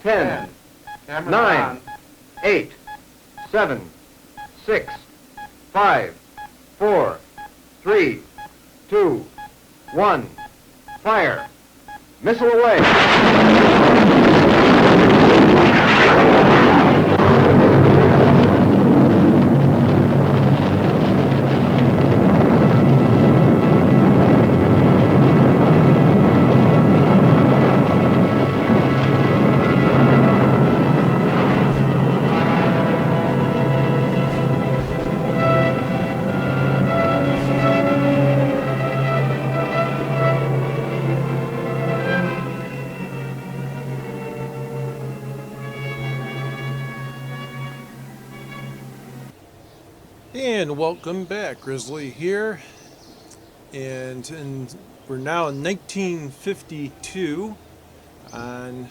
10, 9, 8, 7, 6, 5, 4, 3, 2, 1. Fire. Missile away. And welcome back, Grizzly here, and we're now in 1952 on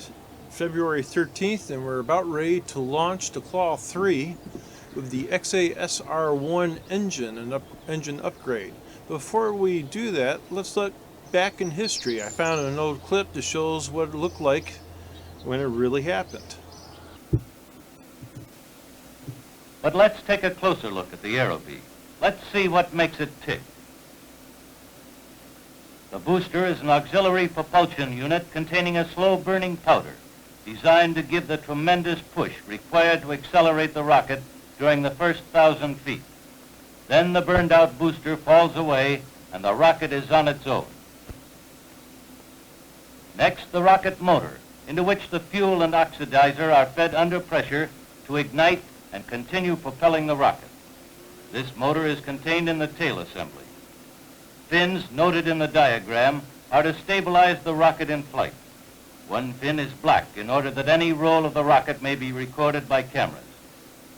February 13th, and we're about ready to launch the Claw 3 with the XASR-1 engine, an engine upgrade. Before we do that, let's look back in history. I found an old clip that shows what it looked like when it really happened. But let's take a closer look at the Aerobee. Let's see what makes it tick. The booster is an auxiliary propulsion unit containing a slow-burning powder designed to give the tremendous push required to accelerate the rocket during the first 1,000 feet. Then the burned-out booster falls away and the rocket is on its own. Next, the rocket motor, into which the fuel and oxidizer are fed under pressure to ignite and continue propelling the rocket. This motor is contained in the tail assembly. Fins noted in the diagram are to stabilize the rocket in flight. One fin is black in order that any roll of the rocket may be recorded by cameras.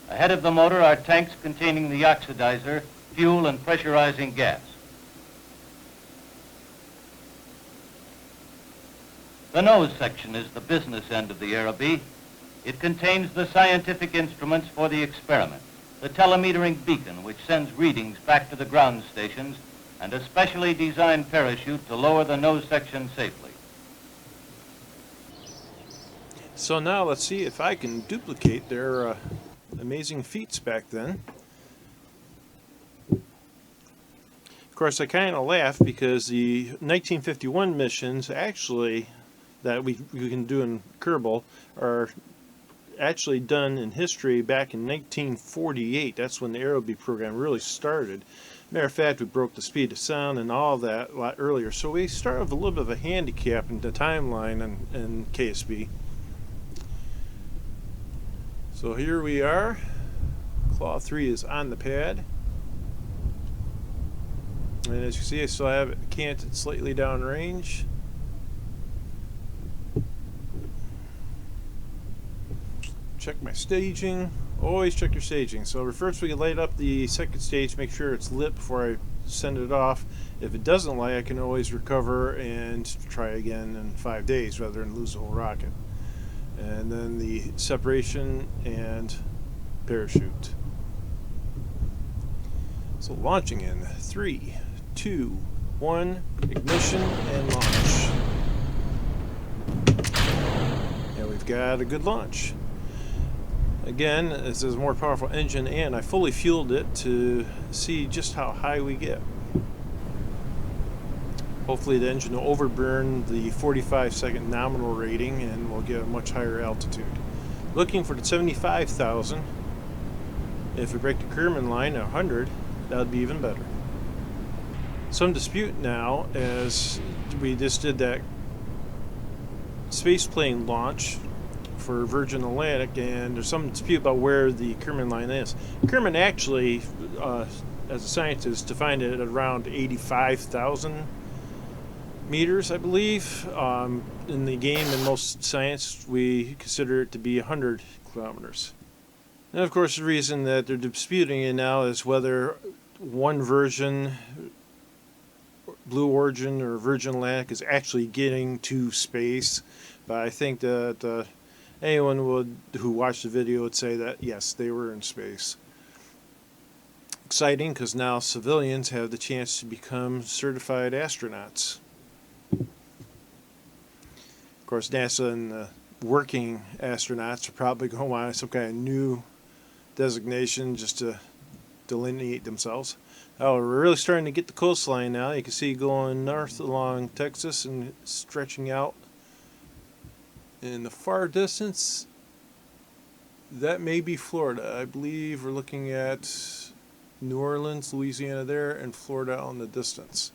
Ahead of the motor are tanks containing the oxidizer, fuel, and pressurizing gas. The nose section is the business end of the Aerobee. It contains the scientific instruments for the experiment, the telemetering beacon which sends readings back to the ground stations, and a specially designed parachute to lower the nose section safely. So now let's see if I can duplicate their amazing feats back then. Of course, I kind of laugh because the 1951 missions actually that we can do in Kerbal are actually done in history back in 1948. That's when the Aerobee program really started. Matter of fact, we broke the speed of sound and all that a lot earlier. So we started with a little bit of a handicap in the timeline in KSB. So here we are. Claw 3 is on the pad. And as you can see, I still have it canted slightly downrange. Check my staging. Always check your staging. So first we can light up the second stage, make sure it's lit before I send it off. If it doesn't light, I can always recover and try again in 5 days rather than lose the whole rocket. And then the separation and parachute. So launching in 3, 2, 1, ignition and launch. And we've got a good launch. Again, this is a more powerful engine, and I fully fueled it to see just how high we get. Hopefully the engine will overburn the 45-second nominal rating and we'll get a much higher altitude. Looking for the 75,000. If we break the Kármán line at 100, that would be even better. Some dispute now, as we just did that spaceplane launch for Virgin Atlantic, and there's some dispute about where the Kármán line is. Kármán actually, as a scientist, defined it at around 85,000 meters, I believe. In the game, in most science, we consider it to be 100 kilometers. And of course, the reason that they're disputing it now is whether one version, Blue Origin or Virgin Atlantic, is actually getting to space. But I think that anyone who watched the video would say that yes, they were in space. Exciting, because now civilians have the chance to become certified astronauts. Of course, NASA and the working astronauts are probably going to want some kind of new designation just to delineate themselves. Oh, we're really starting to get the coastline now. You can see going north along Texas and stretching out in the far distance. That may be Florida. I believe we're looking at New Orleans, Louisiana there, and Florida out in the distance.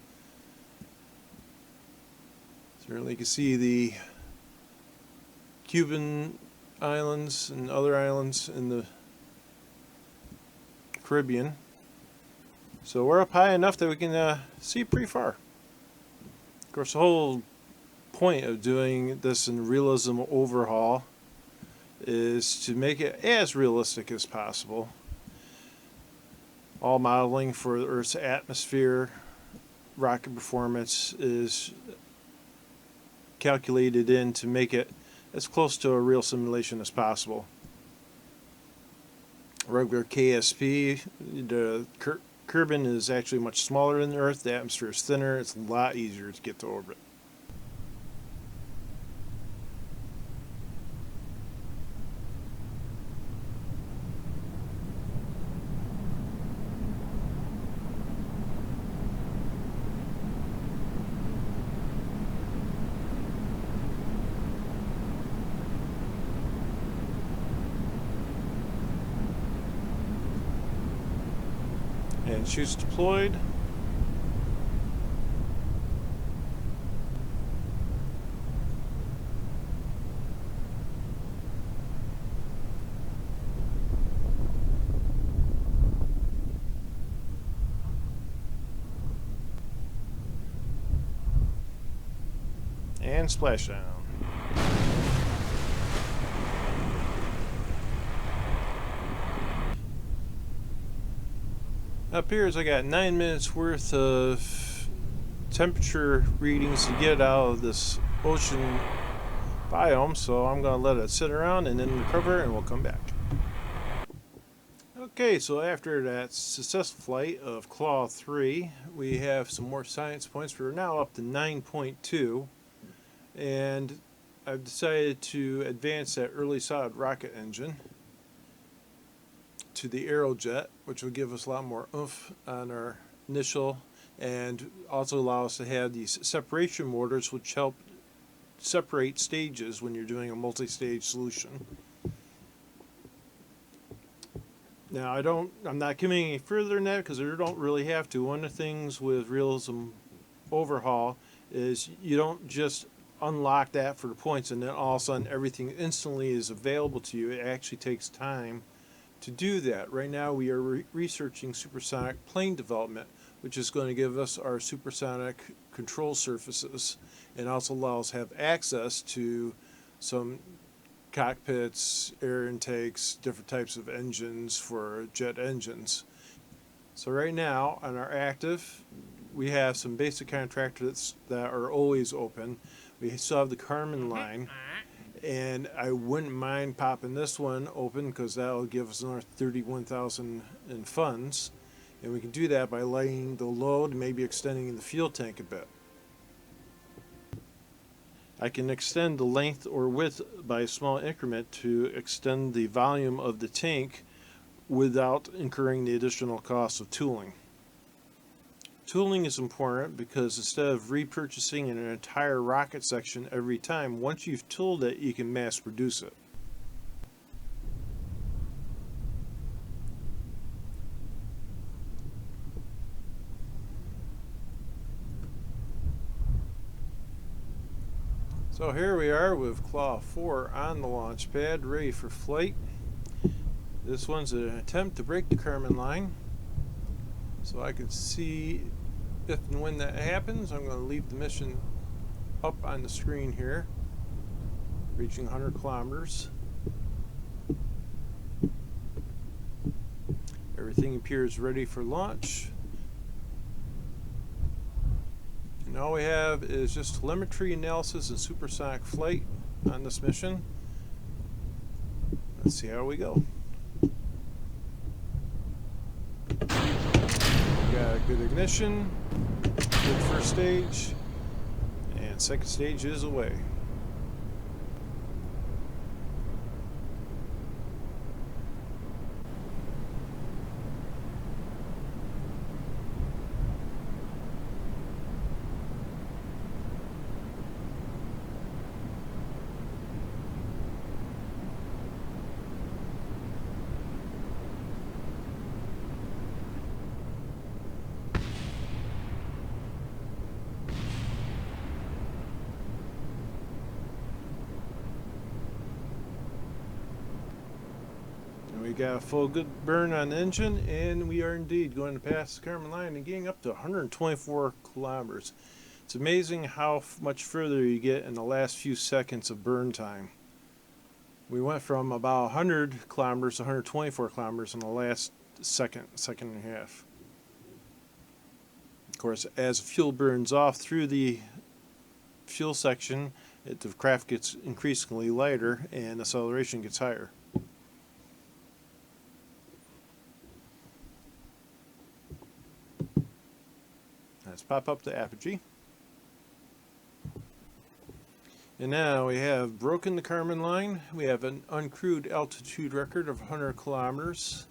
Certainly you can see the Cuban islands and other islands in the Caribbean. So we're up high enough that we can see pretty far. Of course, the whole point of doing this in realism overhaul is to make it as realistic as possible. All modeling for the Earth's atmosphere, rocket performance is calculated in to make it as close to a real simulation as possible. Regular KSP, the Kerbin is actually much smaller than the Earth. The atmosphere is thinner. It's a lot easier to get to orbit. And chutes deployed. And splashdown. Up here is I got 9 minutes worth of temperature readings to get out of this ocean biome, so I'm going to let it sit around and then recover and we'll come back. Okay, so after that successful flight of Claw 3, we have some more science points. We're now up to 9.2, and I've decided to advance that early solid rocket engine to the Aerojet, which will give us a lot more oomph on our initial, and also allow us to have these separation motors, which help separate stages when you're doing a multi-stage solution. Now I'm not committing any further than that because you don't really have to. One of the things with realism overhaul is you don't just unlock that for the points and then all of a sudden everything instantly is available to you. It actually takes time to do that. Right now we are researching supersonic plane development, which is going to give us our supersonic control surfaces and also allow us to have access to some cockpits, air intakes, different types of engines for jet engines. So right now on our active, we have some basic contractors that are always open. We still have the Kármán line, and I wouldn't mind popping this one open because that'll give us another 31,000 in funds, and we can do that by lightening the load, maybe extending the fuel tank a bit. I can extend the length or width by a small increment to extend the volume of the tank without incurring the additional cost of tooling. Tooling is important because instead of repurchasing an entire rocket section every time, once you've tooled it, you can mass produce it. So here we are with Claw 4 on the launch pad, ready for flight. This one's an attempt to break the Kármán line. So I can see if and when that happens. I'm going to leave the mission up on the screen here, reaching 100 kilometers. Everything appears ready for launch. And all we have is just telemetry analysis and supersonic flight on this mission. Let's see how we go. Got a good ignition, good first stage, and second stage is away. We got a full good burn on the engine, and we are indeed going to pass the Kármán line and getting up to 124 kilometers. It's amazing how much further you get in the last few seconds of burn time. We went from about 100 kilometers to 124 kilometers in the last second and a half. Of course, as fuel burns off through the fuel section, the craft gets increasingly lighter and acceleration gets higher. Let's pop up the apogee. And now we have broken the Kármán line. We have an uncrewed altitude record of 100 kilometers.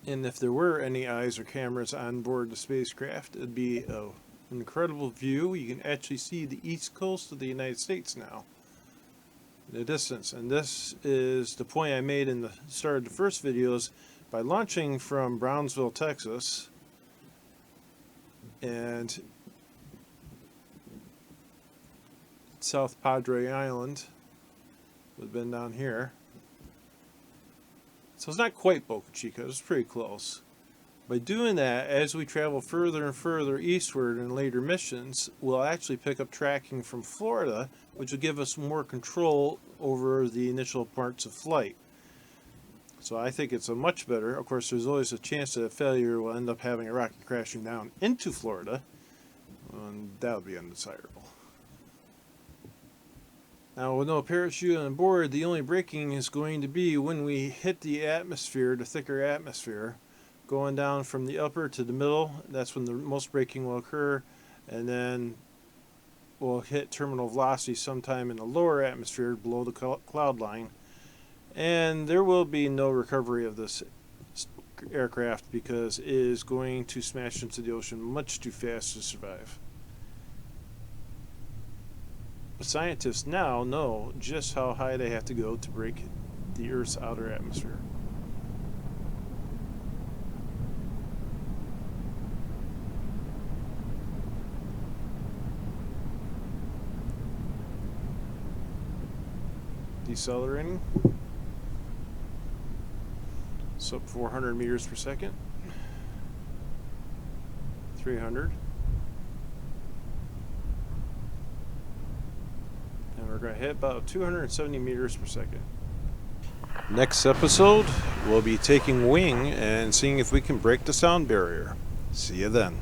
And if there were any eyes or cameras on board the spacecraft, it'd be an incredible view. You can actually see the east coast of the United States now in the distance. And this is the point I made in the start of the first videos. By launching from Brownsville, Texas, and South Padre Island would have been down here. So it's not quite Boca Chica, it's pretty close. By doing that, as we travel further and further eastward in later missions, we'll actually pick up tracking from Florida, which will give us more control over the initial parts of flight. So I think it's a much better. Of course, there's always a chance that a failure will end up having a rocket crashing down into Florida, and that would be undesirable. Now, with no parachute on board, the only braking is going to be when we hit the atmosphere, the thicker atmosphere, going down from the upper to the middle. That's when the most braking will occur, and then we'll hit terminal velocity sometime in the lower atmosphere below the cloud line. And there will be no recovery of this aircraft because it is going to smash into the ocean much too fast to survive. But scientists now know just how high they have to go to break the Earth's outer atmosphere. Decelerating. Sub 400 meters per second. 300. And we're going to hit about 270 meters per second. Next episode, we'll be taking wing and seeing if we can break the sound barrier. See you then.